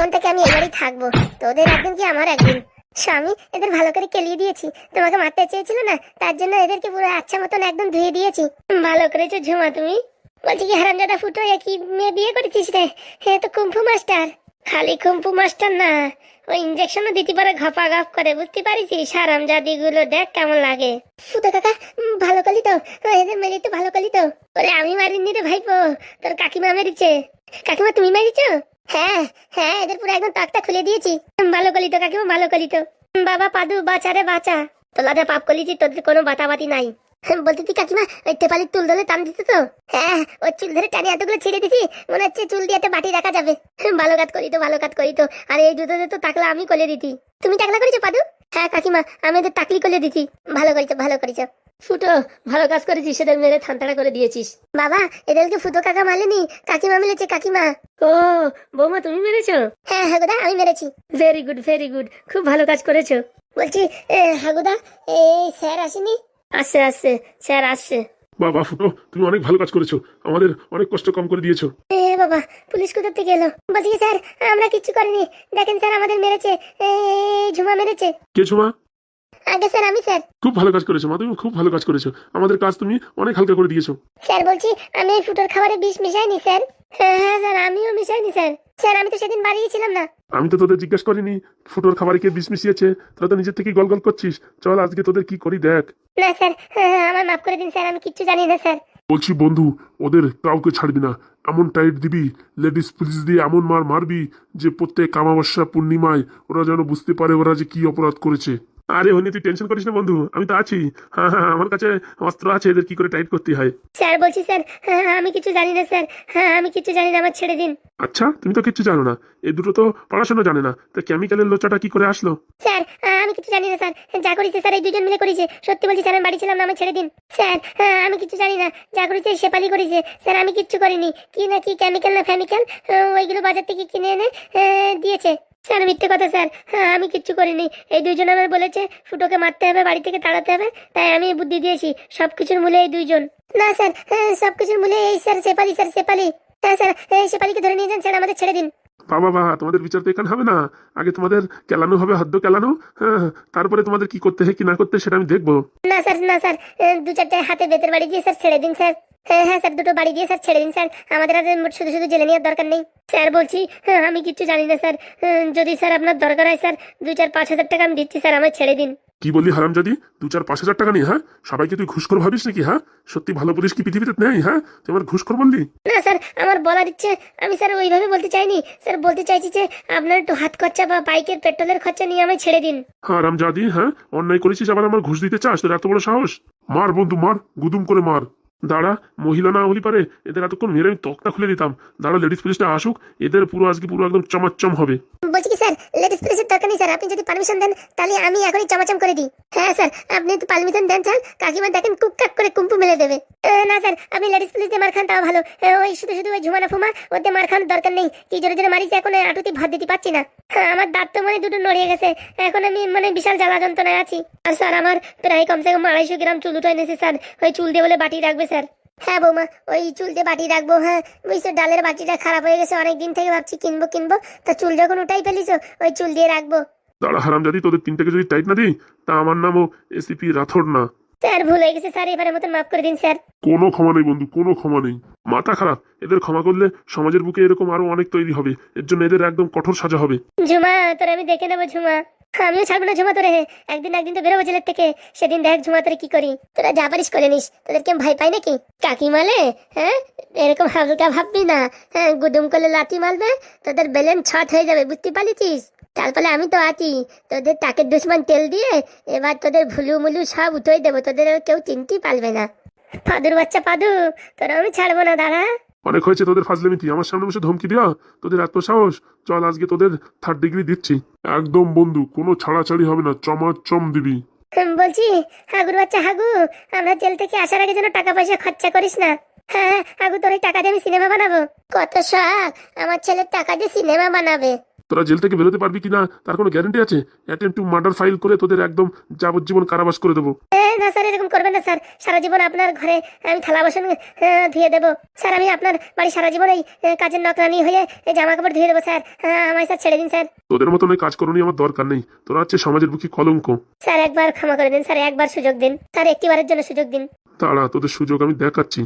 এখন থেকে আমি এবারই থাকবো, তোদের একদিন কি আমার একদিন। স্বামী, এদের ভালো করে কেলিয়ে দিয়েছি, তোমাকে মারতে চেয়েছিল না, তার জন্য এদেরকে পুরো আচ্ছা মতন একদম ধুয়ে দিয়েছি। ভালো করেছো ঝুমা তুমি। বলছি কি হারামজাদা ফুটো, একই মেয়ে বিয়ে করেছিস রে? হ্যাঁ তো কুম্ফু মাস্টার। খালি কুম্ফু মাস্টার না, ওই ইঞ্জেকশনও দিতে পারে, ঘপা ঘপ করে, বুঝতে পারিস? হারামজাদি গুলো দেখ কেমন লাগে। ফুটো কাকা, ভালো করলি তো, এদের মেরে তো ভালো করলি তো। বলে আমি মারিনি রে ভাইপো, তোর কাকিমা মেরেছে। কাকিমা তুমি মেরেছো? হ্যাঁ হ্যাঁ, এদের পুরো একদম টাকটা খুলে দিয়েছি। ভালো করলি তো কাকিমা, ভালো করলি তো। বাবা পাদু, বাঁচা রে বাঁচা, তোলাদের পাপ করলিছি, তোদের কোনো বাতাবাতি নাই। বলতে তুই কাকিমা, ওই টেপালির চুল ধরে টান দিতে তো? হ্যাঁ, ওই চুল ধরে টানি এতগুলো ছেড়ে দিছি, মনে হচ্ছে চুল দিয়ে একটা বাটি রাখা যাবে। ভালো কাজ করি তো, ভালো কাজ করি তো। আর এই দুধে তো টাকলা আমি করে দিতি। তুমি টাকলা করেছো পাদু? হ্যাঁ কাকিমা, আমি এদের টাকলি করে দিতি। ভালো করেছো, ভালো করেছো। ফুটো, ভালো কাজ করেছিস, সেদের মেরে থানতাড়া করে দিয়েছিস। বাবা, এদেরকে ফুটো কাকা মারেনি, কাকিমা মেরেছে, কাকিমা। ও বৌমা, তুমি মেরেছো? হ্যাঁ হাগুদা, আমি মেরেছি। ভেরি গুড, ভেরি গুড, খুব ভালো কাজ করেছো। বলছি হাগুদা, এই স্যার আসেনি? আসছে আসছে, স্যার আসছে। বাবা ফুটো, তুমি অনেক ভালো কাজ করেছো, আমাদের অনেক কষ্ট কম করে দিয়েছো। বাবা, পুলিশ কোথা থেকে এলো? বলছি কি স্যার, আমরা কিচ্ছু করিনি, দেখেন স্যার আমাদের মেরেছে, ঝুমা মেরেছে। কে ছোমা? আগে স্যার, আমি স্যার। খুব ভালো কাজ করেছো মা, তুমি খুব ভালো কাজ করেছো, আমাদের কাজ তুমি অনেক হালকা করে দিয়েছো। স্যার বলছি, আমি এই ফুটোর খাবারে বিষ মিশাইনি স্যার। হ্যাঁ হ্যাঁ স্যার, আমিও মিশাইনি স্যার। স্যার আমি তো সেদিন বাড়ি ছিলাম না। আমি তো তোদের জিজ্ঞেস করিনি ফুটোর খাবারে কে বিষ মিশিয়েছে, তোরা তো নিজের থেকে গল গল করছিস। চল আজকে তোদের কি করি দেখ। না স্যার, আমার মাফ করে দিন স্যার, আমি কিচ্ছু জানি না স্যার। বলছি বন্ধু, ওদের কাউকে ছাড়বি না, এমন টাইট দিবি, লেডিস পুলিশ দিয়ে এমন মার মারবি যে প্রত্যেক অমাবস্যা পূর্ণিমায় ওরা যেন বুঝতে পারে ওরা যে কি অপরাধ করেছে। আরে হনি, তুই টেনশন করিস না বন্ধু, আমি তো আছি। হ্যাঁ হ্যাঁ, আমার কাছে অস্ত্র আছে, এদের কি করে টাইট করতে হয়। স্যার বলছি স্যার, আমি কিছু জানি না স্যার, আমি কিছু জানি না, আমার ছেড়ে দিন। আচ্ছা, তুমি তো কিচ্ছু জানো না, এই দুটো তো পড়াশোনা জানে না, তা কেমিক্যালের লোচাটা কি করে আসলো? স্যার আমি কিছু জানি না স্যার, যা করেছে স্যার এই দুজন মিলে করেছে। সত্যি বলছি স্যার, আমি বাড়ি ছিলাম না, আমার ছেড়ে দিন। স্যার আমি কিছু জানি না, যা করেছে শেফালি করেছে স্যার, আমি কিচ্ছু করিনি। কি না কি কেমিক্যাল না ফেমিক্যাল, ওইগুলো বাজার থেকে কিনে এনে দিয়েছে। স্যার মিথ্যে কথা স্যার, আমি কিচ্ছু করিনি। এই দুইজন আমার বলেছে ফুটোকে মারতে হবে, বাড়ি থেকে তাড়াতে হবে, তাই আমি বুদ্ধি দিয়েছি। সবকিছুর মূলে এই দুইজন। না স্যার, সবকিছুর মূলে এই স্যার শেফালি, স্যার শেফালি। হ্যাঁ স্যার, শেফালিকে ধরে নিয়ে যান স্যার, আমাদের ছেড়ে দিন। বাবা বা, তোমাদের বিচার তো এখানে হবে না, আগে তোমাদের কেলানো হবে, হদ্দ কেলানো। হ্যাঁ, তারপরে তোমাদের কি করতে হয় কি না করতে সেটা আমি দেখবো। না স্যার, না স্যার, দু চারটে হাতে বেতের বাড়ি দিয়ে স্যার ছেড়ে দিন স্যার। হ্যাঁ হ্যাঁ স্যার, দুটো বাড়ি দিয়ে স্যার ছেড়ে দিন স্যার, আমাদের আর শুধু শুধু জেলে নেওয়ার দরকার নেই। স্যার বলছি, আমি কিচ্ছু জানি না স্যার, যদি স্যার আপনার দরকার হয় স্যার 2-4-5 হাজার টাকা আমি দিচ্ছি স্যার, আমায় ছেড়ে দিন। কি বললি হারামজাদি, 2-4-5 হাজার টাকা নিয়ে? হ্যাঁ, সবাইকে তুই ঘুষখোর ভাবিস নাকি? হ্যাঁ, সত্যি ভালো পুলিশ কি পৃথিবীতে নেই? হ্যাঁ, তুই আমার ঘুষখোর বললি? না স্যার, আমার বলার ইচ্ছে, আমি স্যার ওইভাবে বলতে চাইনি স্যার, বলতে চাইছি যে আপনার একটু হাত খরচা বা বাইকের পেট্রোলের খরচা নিয়ে আমায় ছেড়ে দিন। হারামজাদি, হ্যাঁ, অন্যায় করেছিস, আবার আমার ঘুষ দিতে চাস? তোর এত বড় সাহস! মার বন্ধু মার, গুদুম করে মার। দাঁড়া, মহিলা না হলি পারে, এদের এতক্ষণ মেরে আমি তকটা খুলে দিতাম। দাঁড়া, লেডিস পুলিশটা আসুক, এদের পুরো আজকে পুরো একদম চমাচম হবে। বলছি কি স্যার, লেডিস পুলিশের দরকার নেই স্যার, আপনি যদি পারমিশন দেন তাহলে আমি এখনই চামাচাম করে দিই। হ্যাঁ স্যার, আপনি একটু পারমিশন দেন স্যার, কাকিমা দেখেন কুককাক করে কুম্পু মেলে দেবে। না স্যার, আপনি লেডিস পুলিশ দিয়ে মার খান তাও ভালো, ওই শুধু শুধু ওই ঝুমানা ফুমা ওতে মার খান দরকার নেই। কি জোরে জোরে মারিছে, এখন আটুতি ভাত দিতে পারছি না। আমার দাঁত তো মানে দুটো নড়িয়ে গেছে, এখন আমি মানে বিশাল জ্বালা যন্ত্রণায় আছি। আর স্যার আমার প্রায় কমসে কম 250 গ্রাম চুল উঠে এনেছে স্যার, ওই চুল দিয়ে বলে বাটি রাখবে স্যার। হ্যাঁ বৌমা, ওই চুল দিয়ে বাটি রাখবো। হ্যাঁ বুঝছো, ডালের বাটিটা খারাপ হয়ে গেছে, অনেক দিন থেকে ভাবছি কিনবো কিনবো, তা চুল যখন উঠাই ফেলিছো ওই চুল দিয়ে রাখবো। দাঁড়া হারামজাদি, তোদের তিনটাকে যদি টাইট না দিই তা আমার নামও এসিপি রাথোর না। স্যার ভুল হয়ে গেছে স্যার, এবারের মতন মাফ করে দিন স্যার। কোনো ক্ষমা নেই বন্ধু, কোনো ক্ষমা নেই। মাথা খারাপ, এদের ক্ষমা করলে সমাজের বুকে এরকম আরো অনেক তৈরি হবে, এর জন্য এদের একদম কঠোর সাজা হবে। ঝুমা, তোর আমি দেখে নেবো ঝুমা, আমিও ছাড়বো না ঝুমা তোরে। একদিন একদিন তো বেরোবো জেলের থেকে, সেদিন দেখ ঝুমা তোরে কি করি। তোরা যা পারিস করে নিস, তোদেরকে আমি ভয় পাই নাকি? কাকিমালে হ্যাঁ, এরকম হালকা ভাববি না। হ্যাঁ, গুদুম করলে লাথি মারবে, তোদের বেলেন ছট হয়ে যাবে, বুঝতে পারছিস? তারপরে আমি তো আছি, তোদের টাকের দুশ্মন তেল দিয়ে এবার তোদের ভুলু মুলু সব উঠোই দেবো, তোদের আর কেউ চিনতেই পারবে না। পাদুর বাচ্চা পাদু, তোরা আমি ছাড়বো না দাঁড়া। অনেক হয়েছে তোদের ফাজলামি, তুই আমার সামনে বসে ধমকি দেওয়া, তোদের এত সাহস! চল আজকে তোদের 3rd ডিগ্রি দিচ্ছি। একদম বন্ধু, কোনো ছাড়াছাড়ি হবে না, চমাচম দিবি। বলছি হাগুর বাচ্চা হাগু, আমরা জেল থেকে আসার আগে যেন টাকা পয়সা খরচা করিস না। হ্যাঁ হাগু, তোর এই টাকা দিয়ে আমি সিনেমা বানাবো। কত শখ আমার ছেলের টাকা দিয়ে সিনেমা বানাবে। তোরা জেল থেকে বেরোতে পারবি কিনা তার কোনো গ্যারান্টি আছে? অ্যাটেম্প টু মার্ডার ফাইল করে তোদের একদম যাবজ্জীবন কারাবাস করে দেবো। না স্যার, এরকম করবেন না স্যার। সারা জীবন আপনার ঘরে আমি থালা বাসন ধুয়ে দেবো স্যার। আমি আপনার বাড়ি সারা জীবন এই কাজের নকরানি হয়ে এই জামা কাপড় ধুয়ে দেবো স্যার। আমায় স্যার ছেড়ে দিন স্যার। তোদের মতন ওই কাজ করনি আমার দরকার নেই। তোরা হচ্ছে সমাজের বুকে কলঙ্ক। স্যার একবার ক্ষমা করে দিন স্যার, একবার সুযোগ দিন স্যার, একটিবারের জন্য সুযোগ দিন। তারা তোদের সুযোগ আমি দেখাচ্ছি।